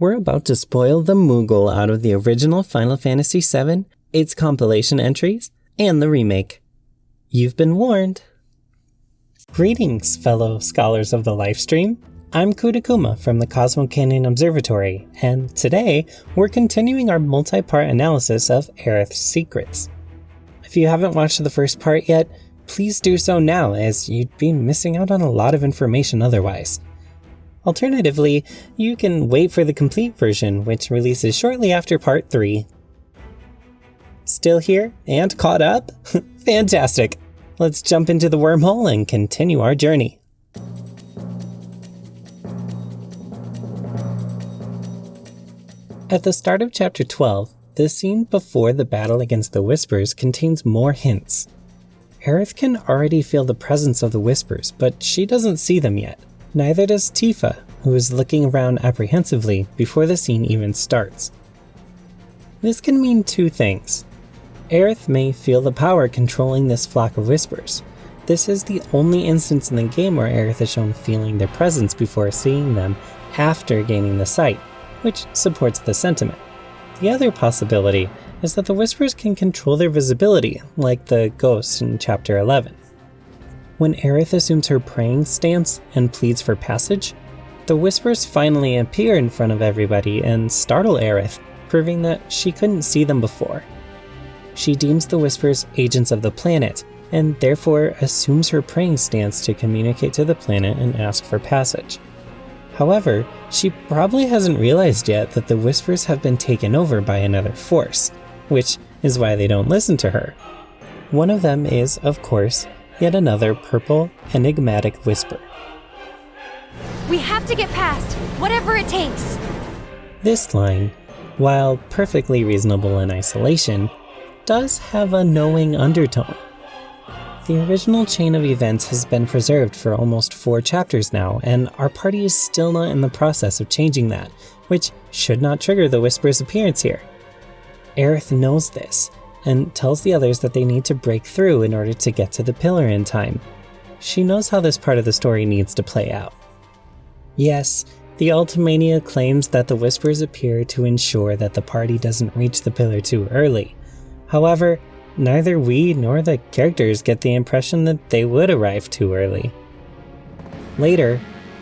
We're about to spoil the Moogle out of the original Final Fantasy VII, its compilation entries, and the remake. You've been warned. Greetings, fellow scholars of the Lifestream. I'm Kutakuma from the Cosmo Observatory, and today we're continuing our multi-part analysis of Aerith's secrets. If you haven't watched the first part yet, please do so now, as you'd be missing out on a lot of information otherwise. Alternatively, you can wait for the complete version, which releases shortly after Part 3. Still here and caught up? Fantastic! Let's jump into the wormhole and continue our journey. At the start of Chapter 12, the scene before the battle against the Whispers contains more hints. Aerith can already feel the presence of the Whispers, but she doesn't see them yet. Neither does Tifa, who is looking around apprehensively before the scene even starts. This can mean two things. Aerith may feel the power controlling this flock of Whispers. This is the only instance in the game where Aerith is shown feeling their presence before seeing them after gaining the sight, which supports the sentiment. The other possibility is that the Whispers can control their visibility, like the ghosts in Chapter 11. When Aerith assumes her praying stance and pleads for passage, the Whispers finally appear in front of everybody and startle Aerith, proving that she couldn't see them before. She deems the Whispers agents of the planet, and therefore assumes her praying stance to communicate to the planet and ask for passage. However, she probably hasn't realized yet that the Whispers have been taken over by another force, which is why they don't listen to her. One of them is, of course, yet another purple, enigmatic whisper. We have to get past, whatever it takes! This line, while perfectly reasonable in isolation, does have a knowing undertone. The original chain of events has been preserved for almost 4 chapters now, and our party is still not in the process of changing that, which should not trigger the Whisper's appearance here. Aerith knows this, and tells the others that they need to break through in order to get to the pillar in time. She knows how this part of the story needs to play out. Yes, the Ultimania claims that the Whispers appear to ensure that the party doesn't reach the pillar too early. However, neither we nor the characters get the impression that they would arrive too early. Later,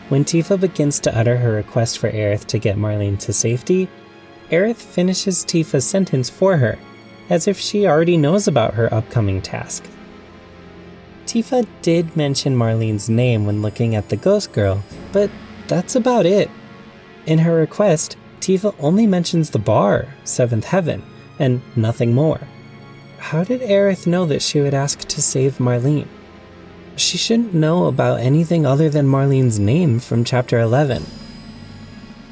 when Tifa begins to utter her request for Aerith to get Marlene to safety, Aerith finishes Tifa's sentence for her, as if she already knows about her upcoming task. Tifa did mention Marlene's name when looking at the ghost girl, but that's about it. In her request, Tifa only mentions the bar, 7th Heaven, and nothing more. How did Aerith know that she would ask to save Marlene? She shouldn't know about anything other than Marlene's name from Chapter 11.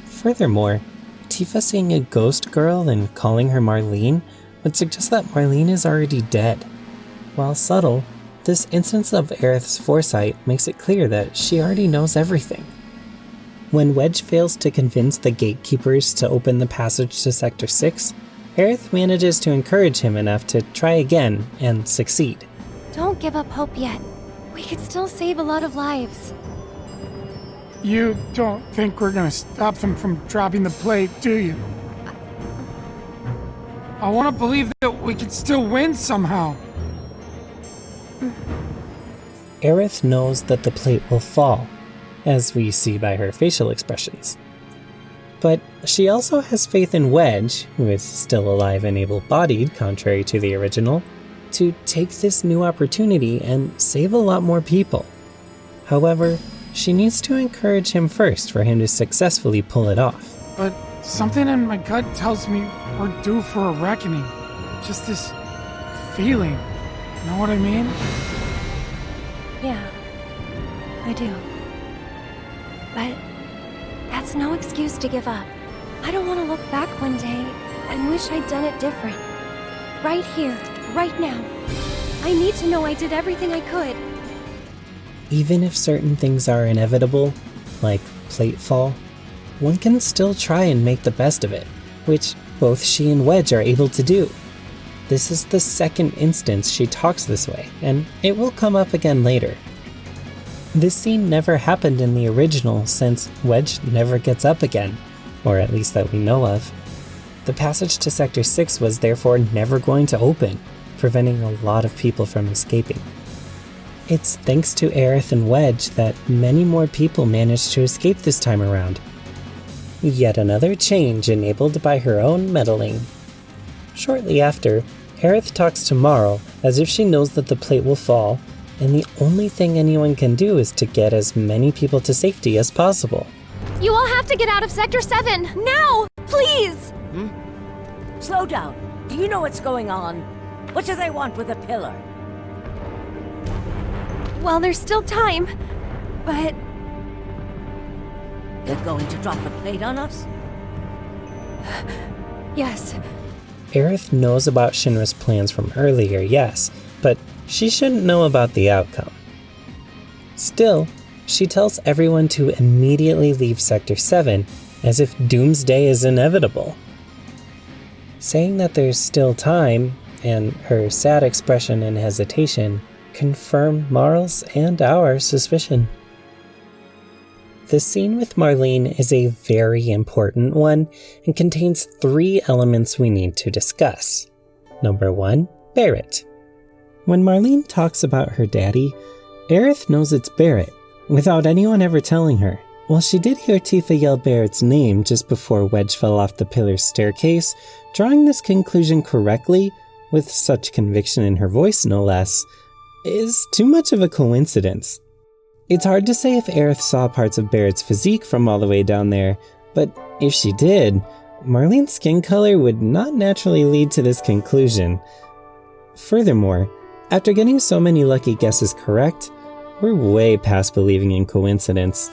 Furthermore, Tifa seeing a ghost girl and calling her Marlene would suggest that Marlene is already dead. While subtle, this instance of Aerith's foresight makes it clear that she already knows everything. When Wedge fails to convince the gatekeepers to open the passage to Sector 6, Aerith manages to encourage him enough to try again and succeed. Don't give up hope yet. We could still save a lot of lives. You don't think we're gonna stop them from dropping the plate, do you? I want to believe that we could still win somehow. Aerith knows that the plate will fall, as we see by her facial expressions. But she also has faith in Wedge, who is still alive and able-bodied, contrary to the original, to take this new opportunity and save a lot more people. However, she needs to encourage him first for him to successfully pull it off. But something in my gut tells me we're due for a reckoning. Just this feeling. Know what I mean? Yeah, I do. But that's no excuse to give up. I don't want to look back one day and wish I'd done it different. Right here, right now. I need to know I did everything I could. Even if certain things are inevitable, like plate fall, one can still try and make the best of it, which both she and Wedge are able to do. This is the second instance she talks this way, and it will come up again later. This scene never happened in the original since Wedge never gets up again, or at least that we know of. The passage to Sector 6 was therefore never going to open, preventing a lot of people from escaping. It's thanks to Aerith and Wedge that many more people managed to escape this time around. Yet another change enabled by her own meddling. Shortly after, Aerith talks to Marl as if she knows that the plate will fall, and the only thing anyone can do is to get as many people to safety as possible. You all have to get out of Sector 7, now! Please! Slow down. Do you know what's going on? What do they want with the pillar? Well, there's still time, but... They're going to drop the plate on us? Yes. Aerith knows about Shinra's plans from earlier, yes, but she shouldn't know about the outcome. Still, she tells everyone to immediately leave Sector 7, as if doomsday is inevitable. Saying that there's still time, and her sad expression and hesitation, confirm Marl's and our suspicion. The scene with Marlene is a very important one and contains 3 elements we need to discuss. Number 1, Barrett. When Marlene talks about her daddy, Aerith knows it's Barrett, without anyone ever telling her. While she did hear Tifa yell Barrett's name just before Wedge fell off the pillar's staircase, drawing this conclusion correctly, with such conviction in her voice no less, is too much of a coincidence. It's hard to say if Aerith saw parts of Barrett's physique from all the way down there, but if she did, Marlene's skin color would not naturally lead to this conclusion. Furthermore, after getting so many lucky guesses correct, we're way past believing in coincidence.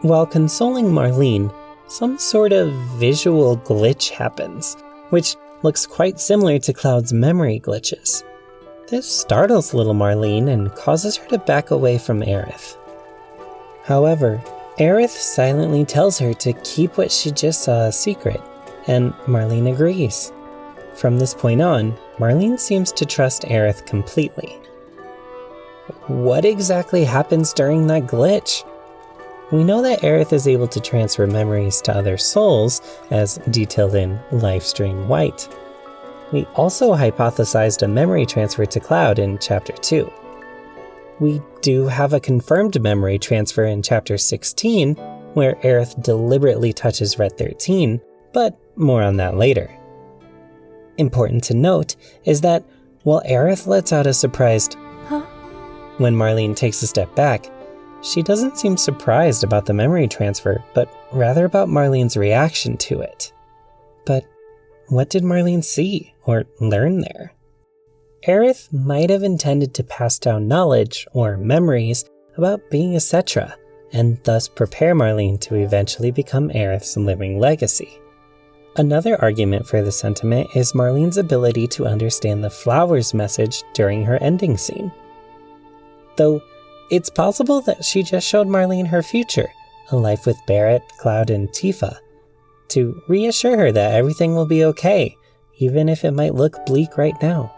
While consoling Marlene, some sort of visual glitch happens, which looks quite similar to Cloud's memory glitches. This startles little Marlene and causes her to back away from Aerith. However, Aerith silently tells her to keep what she just saw a secret, and Marlene agrees. From this point on, Marlene seems to trust Aerith completely. What exactly happens during that glitch? We know that Aerith is able to transfer memories to other souls, as detailed in Lifestream White. We also hypothesized a memory transfer to Cloud in Chapter 2. We do have a confirmed memory transfer in Chapter 16, where Aerith deliberately touches Red 13, but more on that later. Important to note is that while Aerith lets out a surprised "huh?" when Marlene takes a step back, she doesn't seem surprised about the memory transfer, but rather about Marlene's reaction to it. But what did Marlene see or learn there? Aerith might have intended to pass down knowledge or memories about being a Cetra, and thus prepare Marlene to eventually become Aerith's living legacy. Another argument for the sentiment is Marlene's ability to understand the flower's message during her ending scene. Though, it's possible that she just showed Marlene her future, a life with Barrett, Cloud, and Tifa, to reassure her that everything will be okay, even if it might look bleak right now.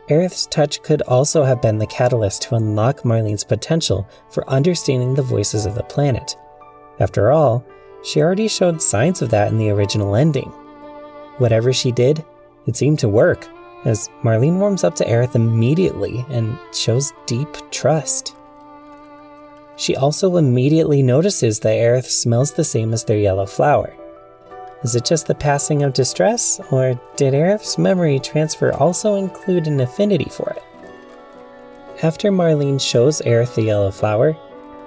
Aerith's touch could also have been the catalyst to unlock Marlene's potential for understanding the voices of the planet. After all, she already showed signs of that in the original ending. Whatever she did, it seemed to work, as Marlene warms up to Aerith immediately and shows deep trust. She also immediately notices that Aerith smells the same as their yellow flower. Is it just the passing of distress, or did Aerith's memory transfer also include an affinity for it? After Marlene shows Aerith the yellow flower,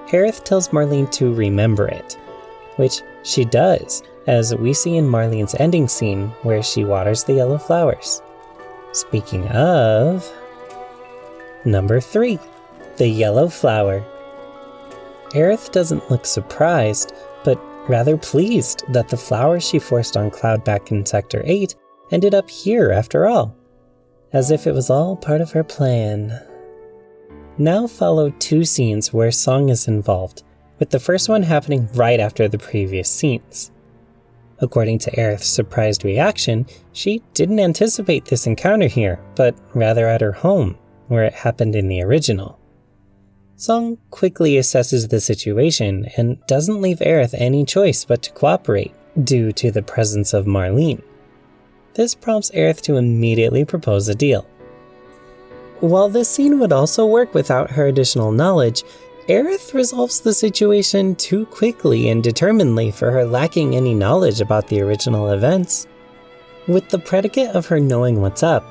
Aerith tells Marlene to remember it, which she does, as we see in Marlene's ending scene where she waters the yellow flowers. Speaking of... Number 3, the yellow flower. Aerith doesn't look surprised, but rather pleased that the flower she forced on Cloud back in Sector 8 ended up here after all, as if it was all part of her plan. Now follow 2 scenes where song is involved, with the first one happening right after the previous scenes. According to Aerith's surprised reaction, she didn't anticipate this encounter here, but rather at her home, where it happened in the original. Tseng quickly assesses the situation and doesn't leave Aerith any choice but to cooperate, due to the presence of Marlene. This prompts Aerith to immediately propose a deal. While this scene would also work without her additional knowledge, Aerith resolves the situation too quickly and determinedly for her lacking any knowledge about the original events. With the predicate of her knowing what's up,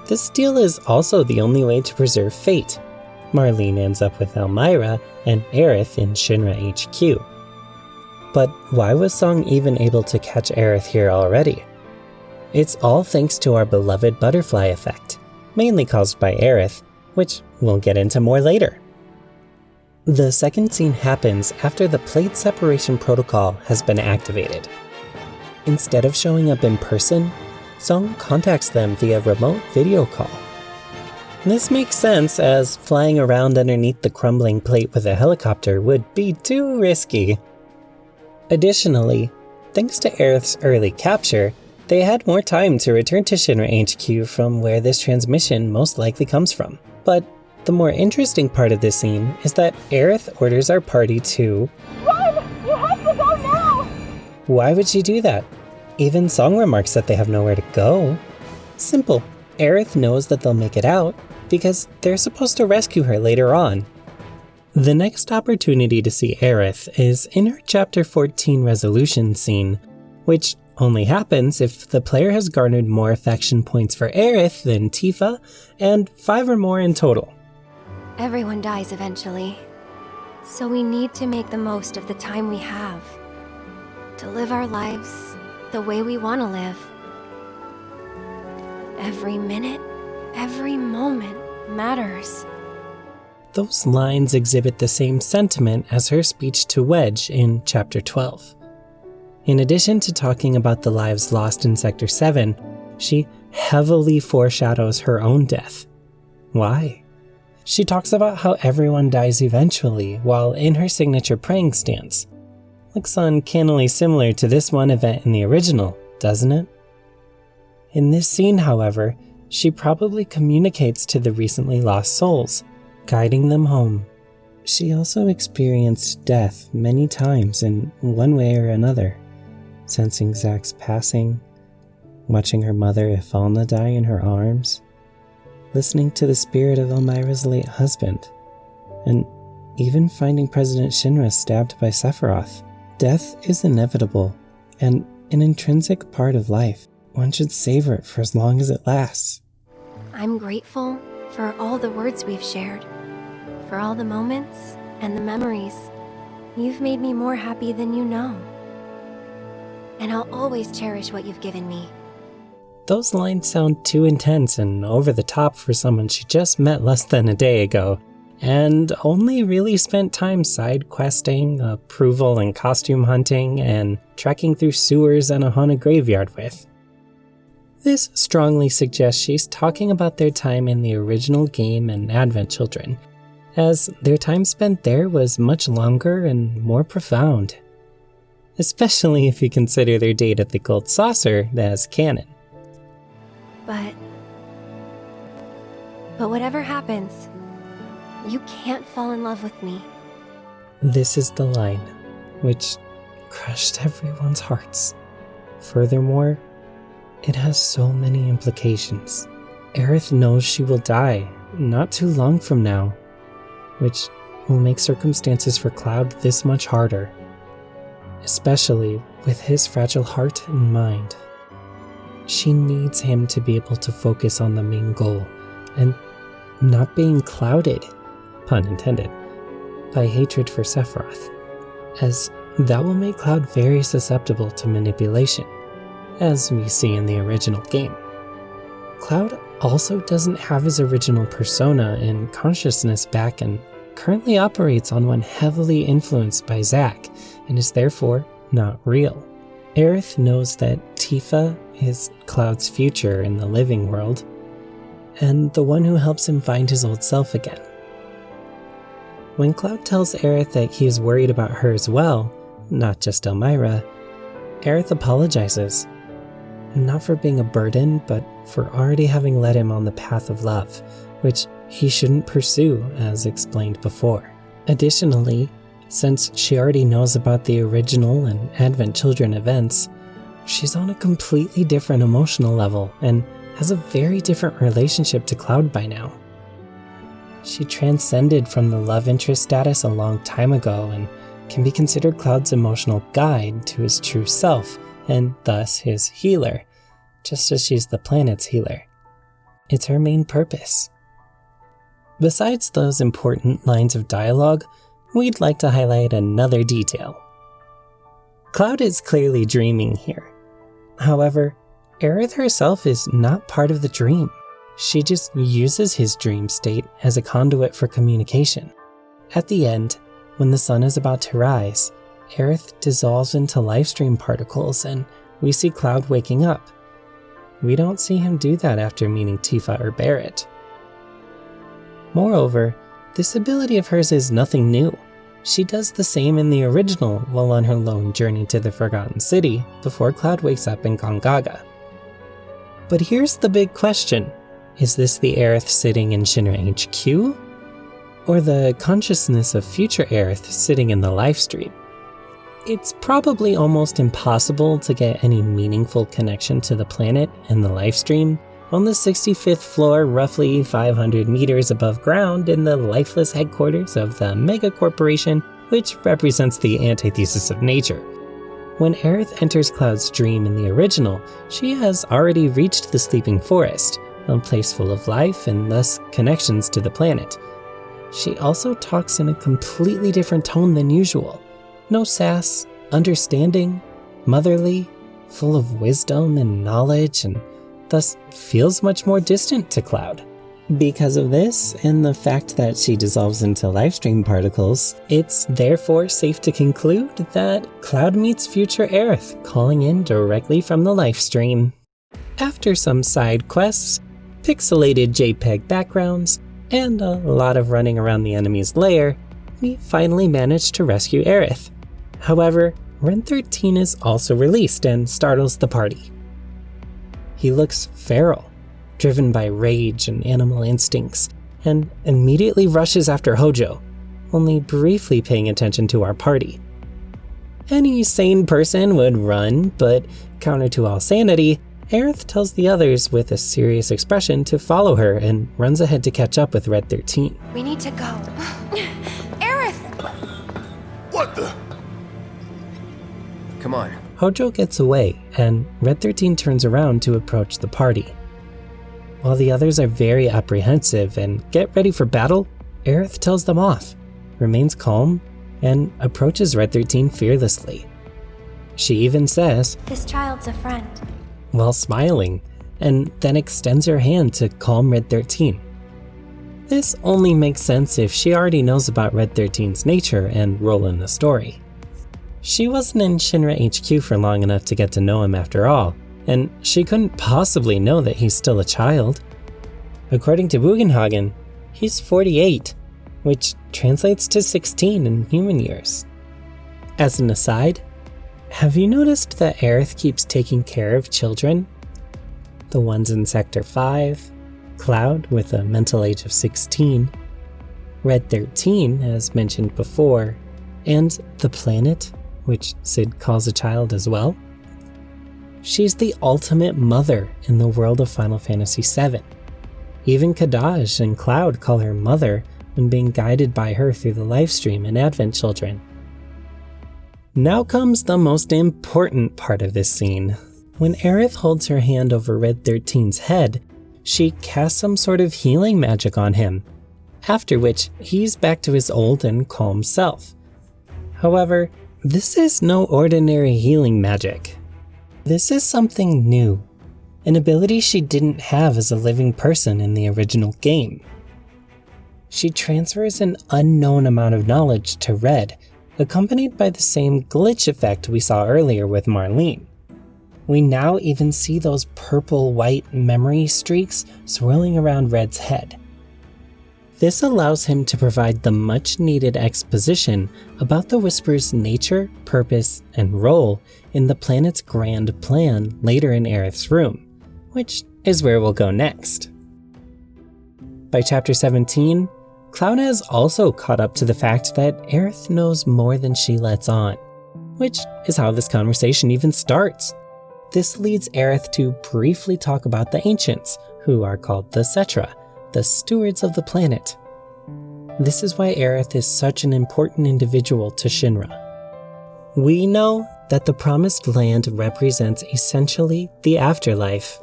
this deal is also the only way to preserve fate. Marlene ends up with Elmira and Aerith in Shinra HQ. But why was Tseng even able to catch Aerith here already? It's all thanks to our beloved butterfly effect, mainly caused by Aerith, which we'll get into more later. The second scene happens after the plate separation protocol has been activated. Instead of showing up in person, Tseng contacts them via remote video call. This makes sense, as flying around underneath the crumbling plate with a helicopter would be too risky. Additionally, thanks to Aerith's early capture, they had more time to return to Shinra HQ from where this transmission most likely comes from. But the more interesting part of this scene is that Aerith orders our party to Run! You have to go now! Why would she do that? Even Tseng remarks that they have nowhere to go. Simple. Aerith knows that they'll make it out, because they're supposed to rescue her later on. The next opportunity to see Aerith is in her Chapter 14 resolution scene, which only happens if the player has garnered more affection points for Aerith than Tifa, and 5 or more in total. Everyone dies eventually, so we need to make the most of the time we have. To live our lives the way we want to live. Every minute, every moment matters. Those lines exhibit the same sentiment as her speech to Wedge in Chapter 12. In addition to talking about the lives lost in Sector 7, she heavily foreshadows her own death. Why? She talks about how everyone dies eventually while in her signature praying stance. Looks uncannily similar to this one event in the original, doesn't it? In this scene, however, she probably communicates to the recently lost souls, guiding them home. She also experienced death many times in one way or another, sensing Zack's passing, watching her mother Ifalna die in her arms, listening to the spirit of Elmira's late husband, and even finding President Shinra stabbed by Sephiroth. Death is inevitable and an intrinsic part of life. One should savor it for as long as it lasts. I'm grateful for all the words we've shared, for all the moments and the memories. You've made me more happy than you know. And I'll always cherish what you've given me. Those lines sound too intense and over the top for someone she just met less than a day ago, and only really spent time side questing, approval and costume hunting, and trekking through sewers and a haunted graveyard with. This strongly suggests she's talking about their time in the original game and Advent Children, as their time spent there was much longer and more profound. Especially if you consider their date at the Gold Saucer as canon. But whatever happens, you can't fall in love with me. This is the line, which crushed everyone's hearts. Furthermore, it has so many implications. Aerith knows she will die not too long from now, which will make circumstances for Cloud this much harder, especially with his fragile heart and mind. She needs him to be able to focus on the main goal and not being clouded, pun intended, by hatred for Sephiroth, as that will make Cloud very susceptible to manipulation, as we see in the original game. Cloud also doesn't have his original persona and consciousness back and currently operates on one heavily influenced by Zack and is therefore not real. Aerith knows that Tifa is Cloud's future in the living world, and the one who helps him find his old self again. When Cloud tells Aerith that he is worried about her as well, not just Elmira, Aerith apologizes, not for being a burden, but for already having led him on the path of love, which he shouldn't pursue, as explained before. Additionally, since she already knows about the original and Advent Children events, she's on a completely different emotional level and has a very different relationship to Cloud by now. She transcended from the love interest status a long time ago and can be considered Cloud's emotional guide to his true self, and thus his healer, just as she's the planet's healer. It's her main purpose. Besides those important lines of dialogue, we'd like to highlight another detail. Cloud is clearly dreaming here. However, Aerith herself is not part of the dream. She just uses his dream state as a conduit for communication. At the end, when the sun is about to rise, Aerith dissolves into Lifestream particles and we see Cloud waking up. We don't see him do that after meeting Tifa or Barrett. Moreover, this ability of hers is nothing new. She does the same in the original while on her lone journey to the Forgotten City before Cloud wakes up in Gongaga. But here's the big question. Is this the Aerith sitting in Shinra HQ? Or the consciousness of future Aerith sitting in the Lifestream? It's probably almost impossible to get any meaningful connection to the planet and the Lifestream on the 65th floor, roughly 500 meters above ground in the lifeless headquarters of the mega corporation, which represents the antithesis of nature. When Aerith enters Cloud's dream in the original, she has already reached the Sleeping Forest, a place full of life and thus connections to the planet. She also talks in a completely different tone than usual. No sass, understanding, motherly, full of wisdom and knowledge, and thus feels much more distant to Cloud. Because of this, and the fact that she dissolves into Lifestream particles, it's therefore safe to conclude that Cloud meets future Aerith, calling in directly from the Lifestream. After some side quests, pixelated JPEG backgrounds, and a lot of running around the enemy's lair, we finally manage to rescue Aerith. However, Ren 13 is also released and startles the party. He looks feral, driven by rage and animal instincts, and immediately rushes after Hojo, only briefly paying attention to our party. Any sane person would run, but counter to all sanity, Aerith tells the others with a serious expression to follow her and runs ahead to catch up with Red 13. We need to go. Aerith! What the? Come on. Hojo gets away, and Red 13 turns around to approach the party. While the others are very apprehensive and get ready for battle, Aerith tells them off, remains calm, and approaches Red 13 fearlessly. She even says, "This child's a friend." while smiling, and then extends her hand to calm Red 13. This only makes sense if she already knows about Red 13's nature and role in the story. She wasn't in Shinra HQ for long enough to get to know him after all, and she couldn't possibly know that he's still a child. According to Bugenhagen, he's 48, which translates to 16 in human years. As an aside, have you noticed that Aerith keeps taking care of children? The ones in Sector 5, Cloud with a mental age of 16, Red 13, as mentioned before, and the planet, which Sid calls a child as well. She's the ultimate mother in the world of Final Fantasy VII. Even Kadaj and Cloud call her mother when being guided by her through the Lifestream and Advent Children. Now comes the most important part of this scene. When Aerith holds her hand over Red 13's head, she casts some sort of healing magic on him, after which he's back to his old and calm self. However, this is no ordinary healing magic. This is something new, an ability she didn't have as a living person in the original game. She transfers an unknown amount of knowledge to Red, accompanied by the same glitch effect we saw earlier with Marlene. We now even see those purple-white memory streaks swirling around Red's head. This allows him to provide the much-needed exposition about the Whisper's nature, purpose, and role in the planet's grand plan later in Aerith's room, which is where we'll go next. By Chapter 17, Cloud has also caught up to the fact that Aerith knows more than she lets on, which is how this conversation even starts. This leads Aerith to briefly talk about the Ancients, who are called the Cetra, the stewards of the planet. This is why Aerith is such an important individual to Shinra. We know that the Promised Land represents essentially the afterlife,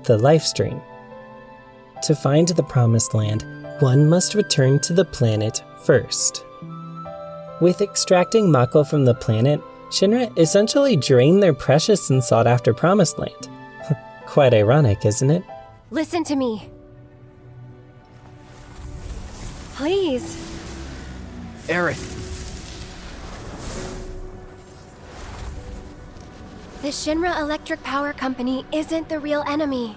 the Lifestream. To find the Promised Land, one must return to the planet first. With extracting Mako from the planet, Shinra essentially drained their precious and sought-after Promised Land. Quite ironic, isn't it? Listen to me. Please. Aerith. The Shinra Electric Power Company isn't the real enemy.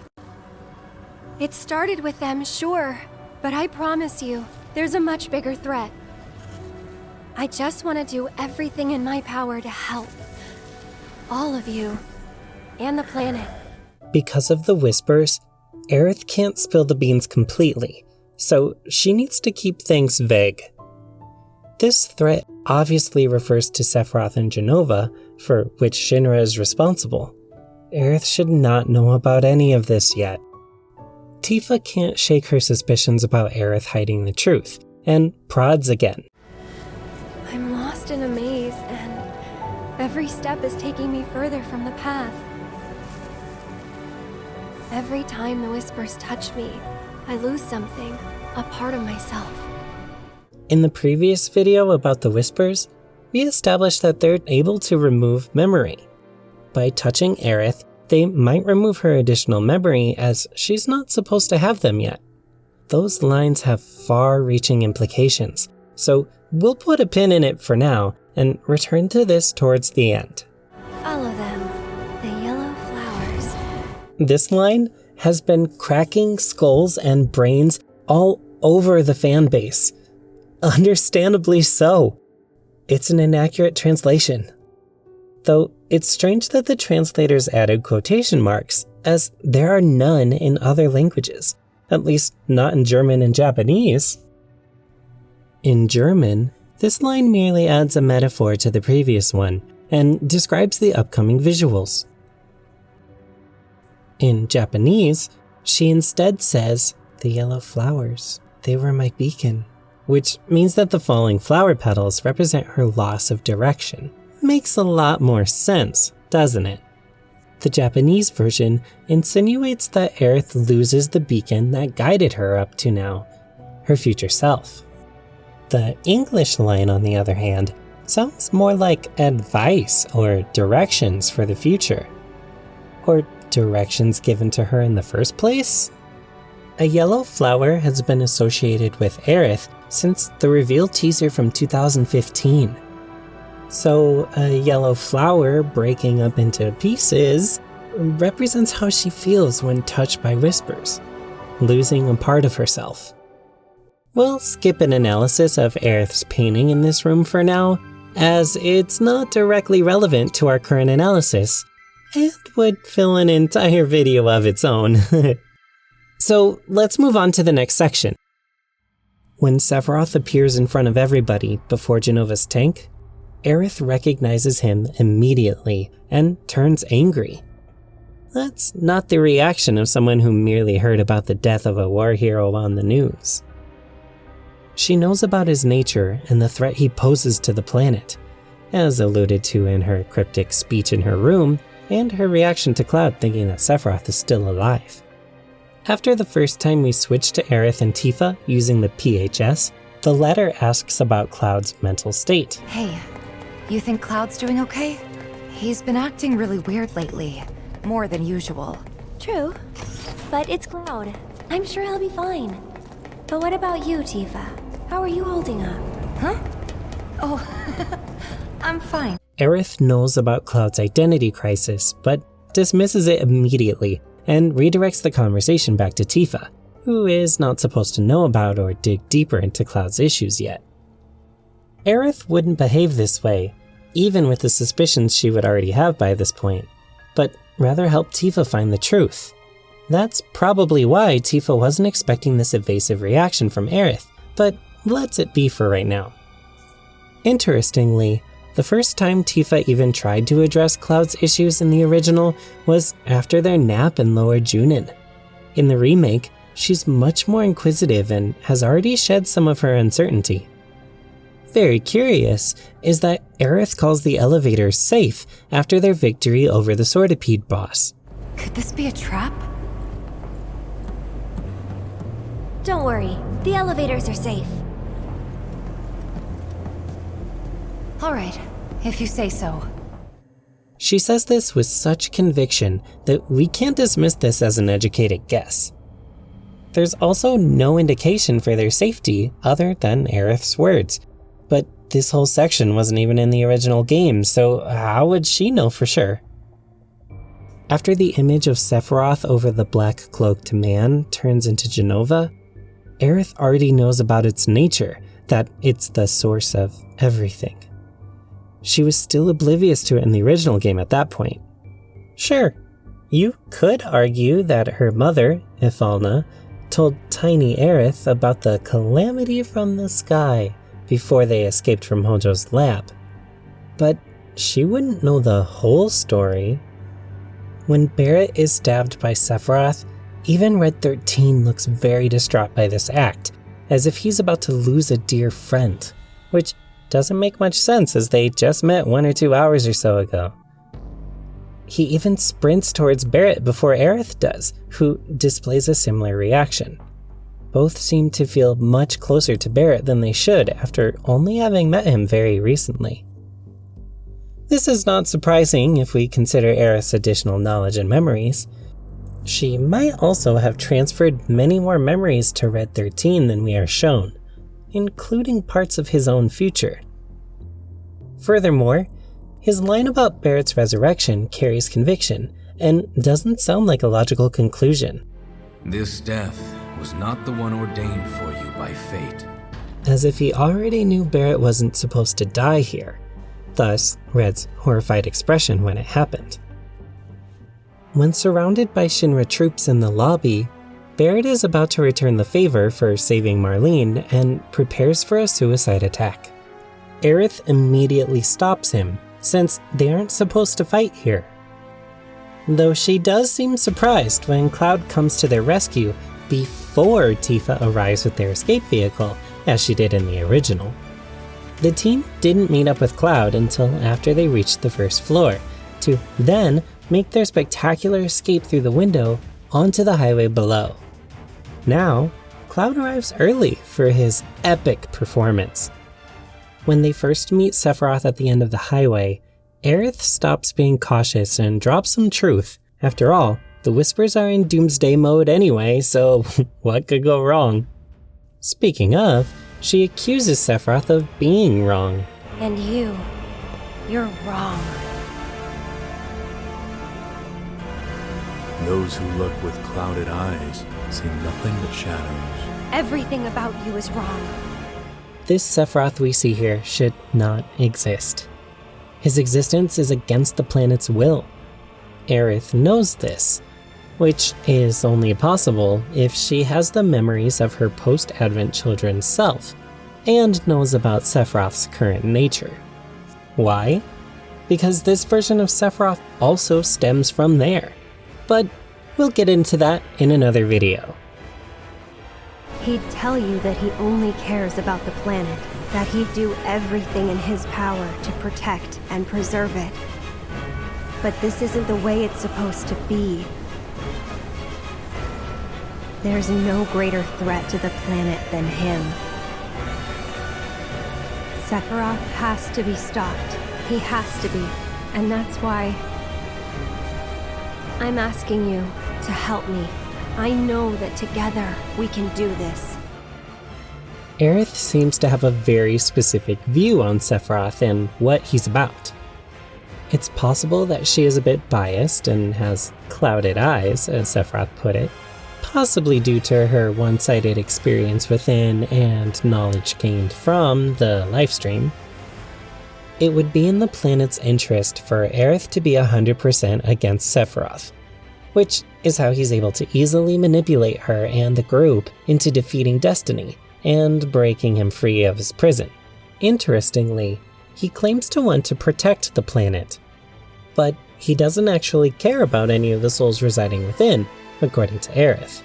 It started with them, sure, but I promise you, there's a much bigger threat. I just want to do everything in my power to help. All of you. And the planet. Because of the whispers, Aerith can't spill the beans completely, so she needs to keep things vague. This threat obviously refers to Sephiroth and Jenova, for which Shinra is responsible. Aerith should not know about any of this yet. Tifa can't shake her suspicions about Aerith hiding the truth, and prods again. I'm lost in a maze, and every step is taking me further from the path. Every time the whispers touch me, I lose something, a part of myself. In the previous video about the whispers, we established that they're able to remove memory. By touching Aerith, they might remove her additional memory as she's not supposed to have them yet. Those lines have far-reaching implications, so we'll put a pin in it for now and return to this towards the end. Follow them, the yellow flowers. This line has been cracking skulls and brains all over the fanbase. Understandably so. It's an inaccurate translation. Though it's strange that the translators added quotation marks, as there are none in other languages, at least not in German and Japanese. In German, this line merely adds a metaphor to the previous one and describes the upcoming visuals. In Japanese, she instead says, "The yellow flowers, they were my beacon," which means that the falling flower petals represent her loss of direction. Makes a lot more sense, doesn't it? The Japanese version insinuates that Aerith loses the beacon that guided her up to now, her future self. The English line, on the other hand, sounds more like advice or directions for the future. Or directions given to her in the first place? A yellow flower has been associated with Aerith since the reveal teaser from 2015. So a yellow flower breaking up into pieces represents how she feels when touched by whispers, losing a part of herself. We'll skip an analysis of Aerith's painting in this room for now, as it's not directly relevant to our current analysis, and would fill an entire video of its own. So let's move on to the next section. When Sephiroth appears in front of everybody before Jenova's tank, Aerith recognizes him immediately and turns angry. That's not the reaction of someone who merely heard about the death of a war hero on the news. She knows about his nature and the threat he poses to the planet, as alluded to in her cryptic speech in her room and her reaction to Cloud thinking that Sephiroth is still alive. After the first time we switch to Aerith and Tifa using the PHS, the latter asks about Cloud's mental state. Hey, you think Cloud's doing okay? He's been acting really weird lately, more than usual. True, but it's Cloud. I'm sure he'll be fine. But what about you, Tifa? How are you holding up? Huh? Oh, I'm fine. Aerith knows about Cloud's identity crisis, but dismisses it immediately and redirects the conversation back to Tifa, who is not supposed to know about or dig deeper into Cloud's issues yet. Aerith wouldn't behave this way, even with the suspicions she would already have by this point, but rather help Tifa find the truth. That's probably why Tifa wasn't expecting this evasive reaction from Aerith, but lets it be for right now. Interestingly, the first time Tifa even tried to address Cloud's issues in the original was after their nap in Lower Junin. In the remake, she's much more inquisitive and has already shed some of her uncertainty. Very curious is that Aerith calls the elevators safe after their victory over the Swordipede boss. Could this be a trap? Don't worry, the elevators are safe. All right, if you say so. She says this with such conviction that we can't dismiss this as an educated guess. There's also no indication for their safety other than Aerith's words, but this whole section wasn't even in the original game, so how would she know for sure? After the image of Sephiroth over the black-cloaked man turns into Jenova, Aerith already knows about its nature, that it's the source of everything. She was still oblivious to it in the original game at that point. Sure, you could argue that her mother, Ifalna, told tiny Aerith about the calamity from the sky before they escaped from Hojo's lab. But she wouldn't know the whole story. When Barret is stabbed by Sephiroth, even Red 13 looks very distraught by this act, as if he's about to lose a dear friend, which doesn't make much sense as they just met 1 or 2 hours or so ago. He even sprints towards Barret before Aerith does, who displays a similar reaction. Both seem to feel much closer to Barret than they should after only having met him very recently. This is not surprising if we consider Aerith's additional knowledge and memories. She might also have transferred many more memories to Red 13 than we are shown, including parts of his own future. Furthermore, his line about Barret's resurrection carries conviction and doesn't sound like a logical conclusion. This death was not the one ordained for you by fate. As if he already knew Barret wasn't supposed to die here, thus Red's horrified expression when it happened. When surrounded by Shinra troops in the lobby, Barret is about to return the favor for saving Marlene and prepares for a suicide attack. Aerith immediately stops him, since they aren't supposed to fight here. Though she does seem surprised when Cloud comes to their rescue before Tifa arrives with their escape vehicle, as she did in the original. The team didn't meet up with Cloud until after they reached the first floor, to then make their spectacular escape through the window onto the highway below. Now, Cloud arrives early for his epic performance. When they first meet Sephiroth at the end of the highway, Aerith stops being cautious and drops some truth. After all, the Whispers are in Doomsday mode anyway, so what could go wrong? Speaking of, she accuses Sephiroth of being wrong. And you're wrong. Those who look with clouded eyes see nothing but shadows. Everything about you is wrong. This Sephiroth we see here should not exist. His existence is against the planet's will. Aerith knows this, which is only possible if she has the memories of her post-Advent children's self, and knows about Sephiroth's current nature. Why? Because this version of Sephiroth also stems from there. But we'll get into that in another video. He'd tell you that he only cares about the planet, that he'd do everything in his power to protect and preserve it. But this isn't the way it's supposed to be. There's no greater threat to the planet than him. Sephiroth has to be stopped. He has to be. And that's why I'm asking you to help me. I know that together we can do this. Aerith seems to have a very specific view on Sephiroth and what he's about. It's possible that she is a bit biased and has clouded eyes, as Sephiroth put it, possibly due to her one-sided experience within and knowledge gained from the Lifestream. It would be in the planet's interest for Aerith to be 100% against Sephiroth, which is how he's able to easily manipulate her and the group into defeating Destiny, and breaking him free of his prison. Interestingly, he claims to want to protect the planet, but he doesn't actually care about any of the souls residing within, according to Aerith.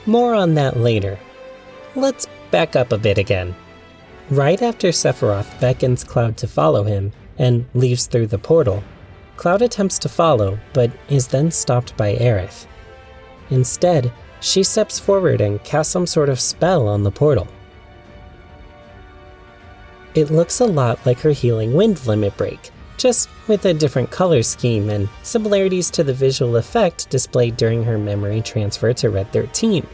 More on that later. Let's back up a bit again. Right after Sephiroth beckons Cloud to follow him and leaves through the portal, Cloud attempts to follow, but is then stopped by Aerith. Instead, she steps forward and casts some sort of spell on the portal. It looks a lot like her Healing Wind limit break, just with a different color scheme and similarities to the visual effect displayed during her memory transfer to Red 13.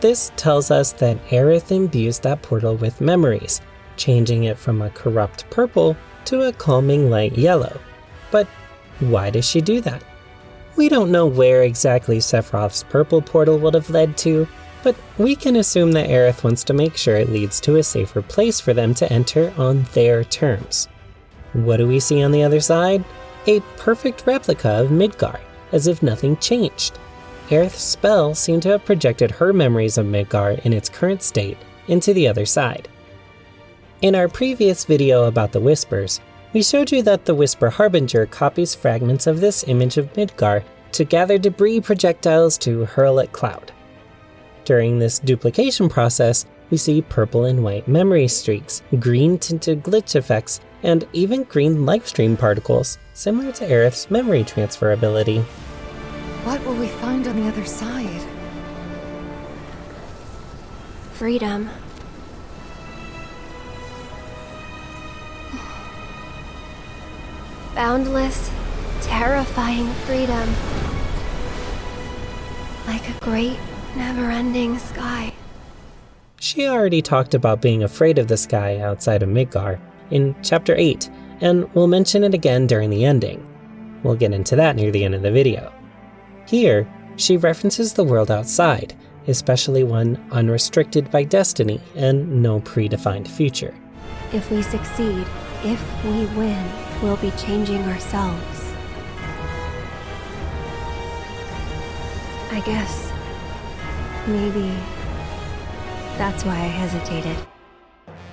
This tells us that Aerith imbues that portal with memories, changing it from a corrupt purple to a calming light yellow. But why does she do that? We don't know where exactly Sephiroth's purple portal would have led to, but we can assume that Aerith wants to make sure it leads to a safer place for them to enter on their terms. What do we see on the other side? A perfect replica of Midgar, as if nothing changed. Aerith's spell seemed to have projected her memories of Midgar in its current state into the other side. In our previous video about the Whispers, we showed you that the Whisper Harbinger copies fragments of this image of Midgar to gather debris projectiles to hurl at Cloud. During this duplication process, we see purple and white memory streaks, green tinted glitch effects, and even green Lifestream particles, similar to Aerith's memory transfer ability. What will we find on the other side? Freedom. Boundless, terrifying freedom. Like a great, never-ending sky. She already talked about being afraid of the sky outside of Midgar in Chapter 8, and we'll mention it again during the ending. We'll get into that near the end of the video. Here, she references the world outside, especially one unrestricted by destiny and no predefined future. If we succeed, if we win, we'll be changing ourselves. I guess maybe that's why I hesitated.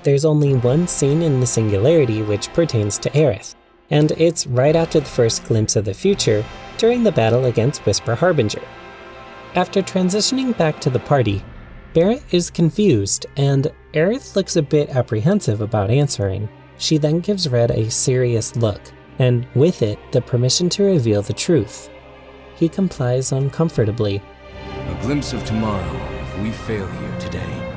There's only one scene in the Singularity which pertains to Aerith, and it's right after the first glimpse of the future during the battle against Whisper Harbinger. After transitioning back to the party, Barrett is confused, and Aerith looks a bit apprehensive about answering. She then gives Red a serious look, and with it, the permission to reveal the truth. He complies uncomfortably. A glimpse of tomorrow if we fail here today.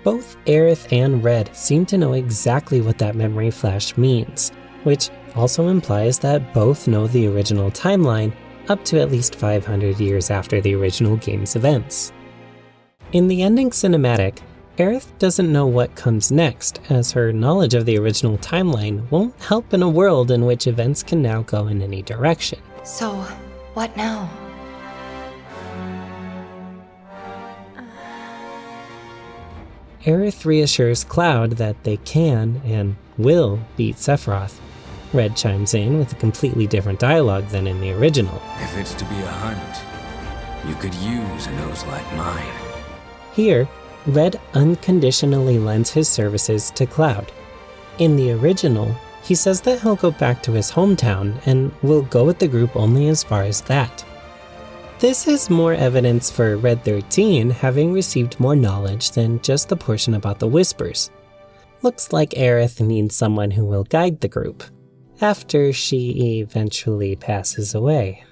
Both Aerith and Red seem to know exactly what that memory flash means, which also implies that both know the original timeline up to at least 500 years after the original game's events. In the ending cinematic, Aerith doesn't know what comes next, as her knowledge of the original timeline won't help in a world in which events can now go in any direction. So, what now? Aerith reassures Cloud that they can and will beat Sephiroth. Red chimes in with a completely different dialogue than in the original. If it's to be a hunt, you could use a nose like mine. Here, Red unconditionally lends his services to Cloud. In the original, he says that he'll go back to his hometown and will go with the group only as far as that. This is more evidence for Red 13 having received more knowledge than just the portion about the Whispers. Looks like Aerith needs someone who will guide the group, after she eventually passes away.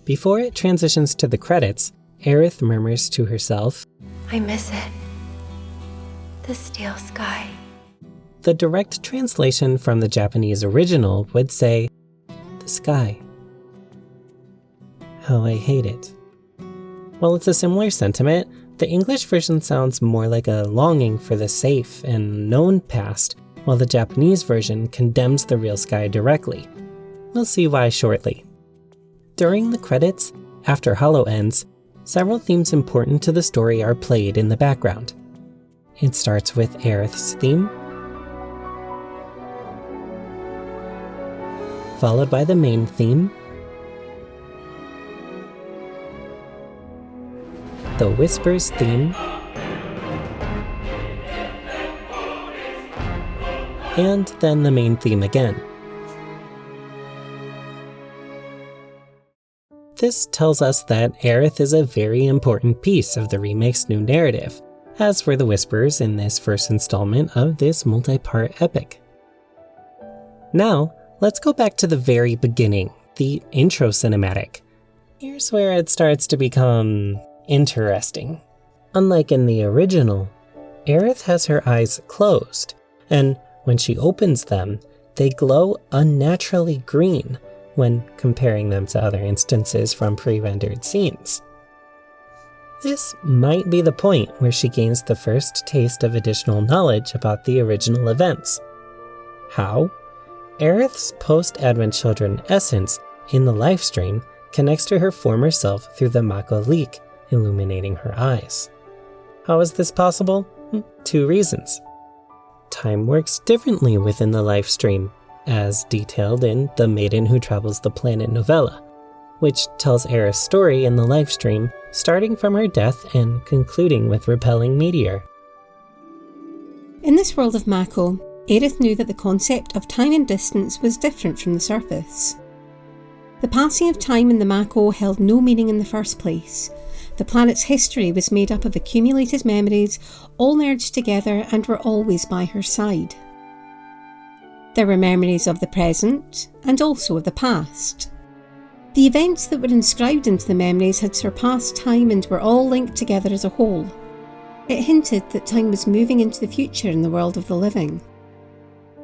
Before it transitions to the credits, Aerith murmurs to herself, I miss it. The steel sky. The direct translation from the Japanese original would say, the sky. How I hate it. While it's a similar sentiment, the English version sounds more like a longing for the safe and known past, while the Japanese version condemns the real sky directly. We'll see why shortly. During the credits, after Hollow ends, several themes important to the story are played in the background. It starts with Aerith's theme, followed by the main theme, the Whispers theme, and then the main theme again. This tells us that Aerith is a very important piece of the remake's new narrative, as were the Whispers in this first installment of this multi-part epic. Now, let's go back to the very beginning, the intro cinematic. Here's where it starts to become interesting. Unlike in the original, Aerith has her eyes closed, and when she opens them, they glow unnaturally green when comparing them to other instances from pre-rendered scenes. This might be the point where she gains the first taste of additional knowledge about the original events. How? Aerith's post-Advent Children essence in the Lifestream connects to her former self through the Mako leak, illuminating her eyes. How is this possible? 2 reasons. Time works differently within the Lifestream, as detailed in The Maiden Who Travels the Planet novella, which tells Aerith's story in the Lifestream, starting from her death and concluding with repelling Meteor. In this world of Mako, Aerith knew that the concept of time and distance was different from the surface. The passing of time in the Mako held no meaning in the first place. The planet's history was made up of accumulated memories, all merged together and were always by her side. There were memories of the present and also of the past. The events that were inscribed into the memories had surpassed time and were all linked together as a whole. It hinted that time was moving into the future in the world of the living.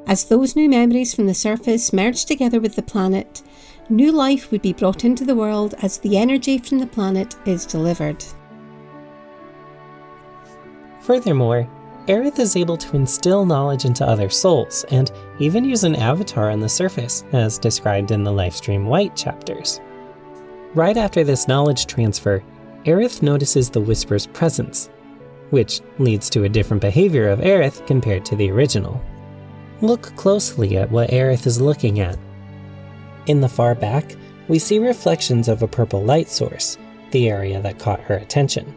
As those new memories from the surface merged together with the planet, new life would be brought into the world as the energy from the planet is delivered. Furthermore, Aerith is able to instill knowledge into other souls, and even use an avatar on the surface, as described in the Lifestream White chapters. Right after this knowledge transfer, Aerith notices the Whisper's presence, which leads to a different behavior of Aerith compared to the original. Look closely at what Aerith is looking at. In the far back, we see reflections of a purple light source, the area that caught her attention.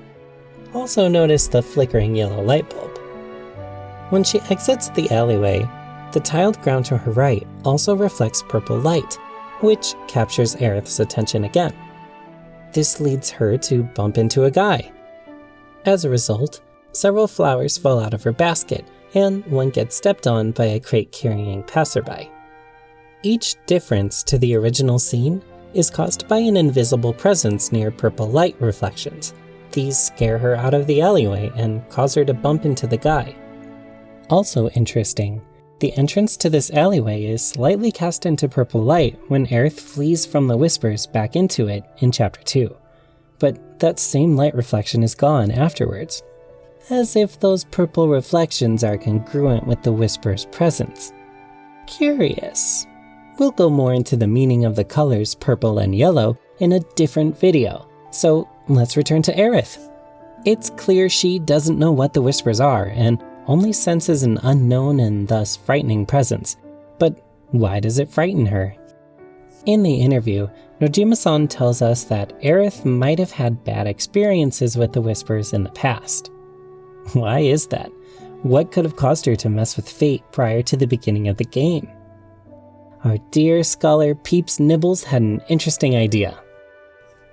Also notice the flickering yellow light bulb. When she exits the alleyway, the tiled ground to her right also reflects purple light, which captures Aerith's attention again. This leads her to bump into a guy. As a result, several flowers fall out of her basket, and one gets stepped on by a crate-carrying passerby. Each difference to the original scene is caused by an invisible presence near purple light reflections. These scare her out of the alleyway and cause her to bump into the guy. Also interesting, the entrance to this alleyway is slightly cast into purple light when Aerith flees from the Whispers back into it in Chapter 2, but that same light reflection is gone afterwards, as if those purple reflections are congruent with the Whisper's presence. Curious. We'll go more into the meaning of the colors purple and yellow in a different video, so let's return to Aerith. It's clear she doesn't know what the Whispers are, and only senses an unknown and thus frightening presence. But why does it frighten her? In the interview, Nojima-san tells us that Aerith might have had bad experiences with the Whispers in the past. Why is that? What could have caused her to mess with fate prior to the beginning of the game? Our dear scholar Peeps Nibbles had an interesting idea.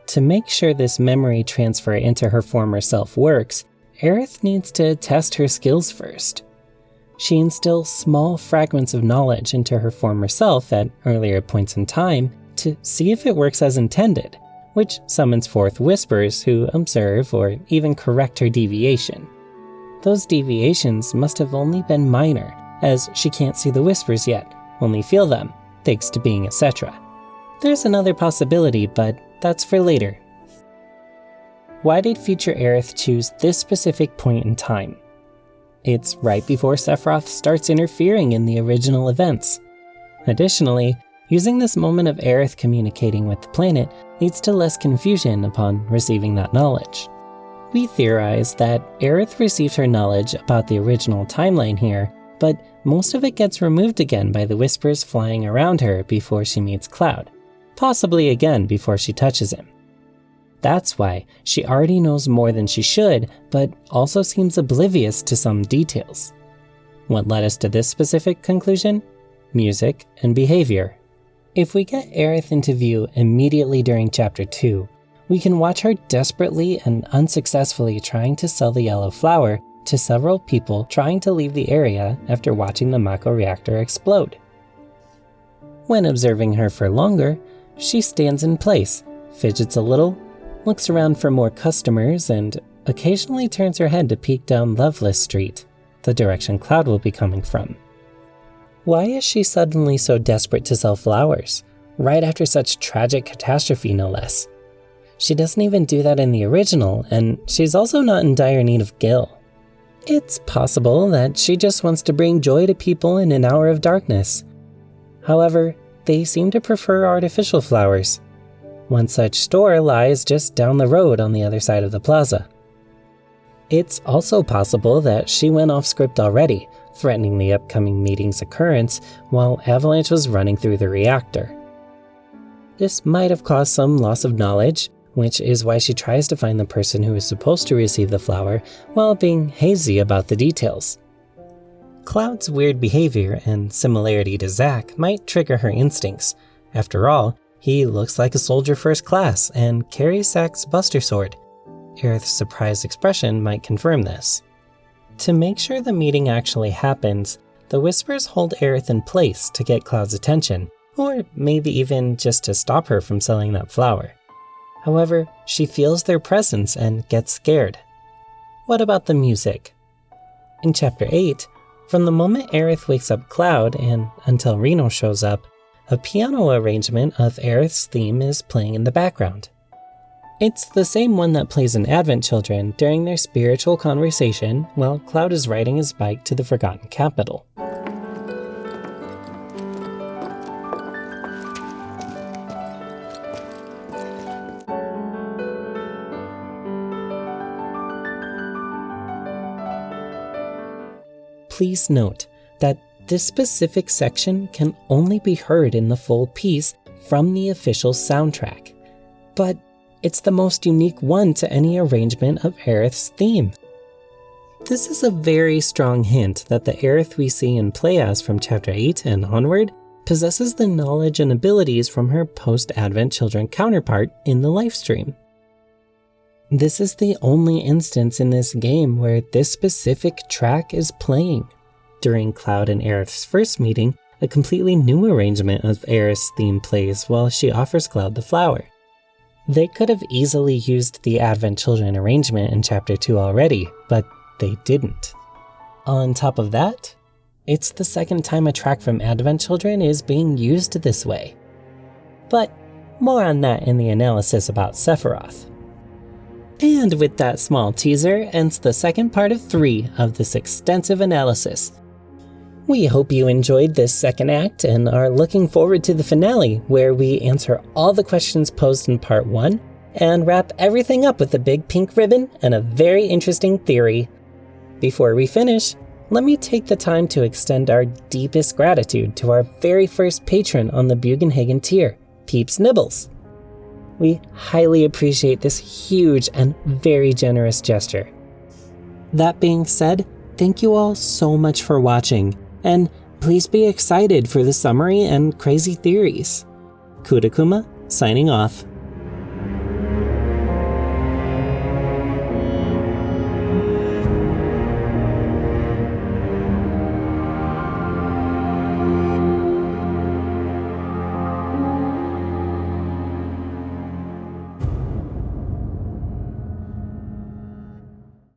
To make sure this memory transfer into her former self works, Aerith needs to test her skills first. She instills small fragments of knowledge into her former self at earlier points in time to see if it works as intended, which summons forth Whispers who observe or even correct her deviation. Those deviations must have only been minor, as she can't see the Whispers yet, only feel them, thanks to being etc. There's another possibility, but that's for later. Why did future Aerith choose this specific point in time? It's right before Sephiroth starts interfering in the original events. Additionally, using this moment of Aerith communicating with the planet leads to less confusion upon receiving that knowledge. We theorize that Aerith received her knowledge about the original timeline here, but most of it gets removed again by the Whispers flying around her before she meets Cloud, possibly again before she touches him. That's why she already knows more than she should, but also seems oblivious to some details. What led us to this specific conclusion? Music and behavior. If we get Aerith into view immediately during Chapter 2, we can watch her desperately and unsuccessfully trying to sell the yellow flower to several people trying to leave the area after watching the Mako reactor explode. When observing her for longer, she stands in place, fidgets a little, looks around for more customers, and occasionally turns her head to peek down Loveless Street, the direction Cloud will be coming from. Why is she suddenly so desperate to sell flowers, right after such tragic catastrophe no less? She doesn't even do that in the original, and she's also not in dire need of Gil. It's possible that she just wants to bring joy to people in an hour of darkness. However, they seem to prefer artificial flowers. One such store lies just down the road on the other side of the plaza. It's also possible that she went off script already, threatening the upcoming meeting's occurrence while Avalanche was running through the reactor. This might have caused some loss of knowledge, which is why she tries to find the person who is supposed to receive the flower while being hazy about the details. Cloud's weird behavior and similarity to Zack might trigger her instincts. After all, he looks like a soldier first class and carries Zack's Buster Sword. Aerith's surprised expression might confirm this. To make sure the meeting actually happens, the Whispers hold Aerith in place to get Cloud's attention, or maybe even just to stop her from selling that flower. However, she feels their presence and gets scared. What about the music? In Chapter 8, from the moment Aerith wakes up Cloud and until Reno shows up, a piano arrangement of Aerith's theme is playing in the background. It's the same one that plays in Advent Children during their spiritual conversation while Cloud is riding his bike to the Forgotten Capital. Please note that this specific section can only be heard in the full piece from the official soundtrack, but it's the most unique one to any arrangement of Aerith's theme. This is a very strong hint that the Aerith we see and play as from Chapter 8 and onward possesses the knowledge and abilities from her post-Advent Children counterpart in the Lifestream. This is the only instance in this game where this specific track is playing. During Cloud and Aerith's first meeting, a completely new arrangement of Aerith's theme plays while she offers Cloud the flower. They could have easily used the Advent Children arrangement in Chapter 2 already, but they didn't. On top of that, it's the second time a track from Advent Children is being used this way. But more on that in the analysis about Sephiroth. And with that small teaser ends the second part of 3 of this extensive analysis. We hope you enjoyed this second act and are looking forward to the finale, where we answer all the questions posed in part 1 and wrap everything up with a big pink ribbon and a very interesting theory. Before we finish, let me take the time to extend our deepest gratitude to our very first patron on the Bugenhagen tier, Peeps Nibbles. We highly appreciate this huge and very generous gesture. That being said, thank you all so much for watching, and please be excited for the summary and crazy theories. Kutakuma, signing off.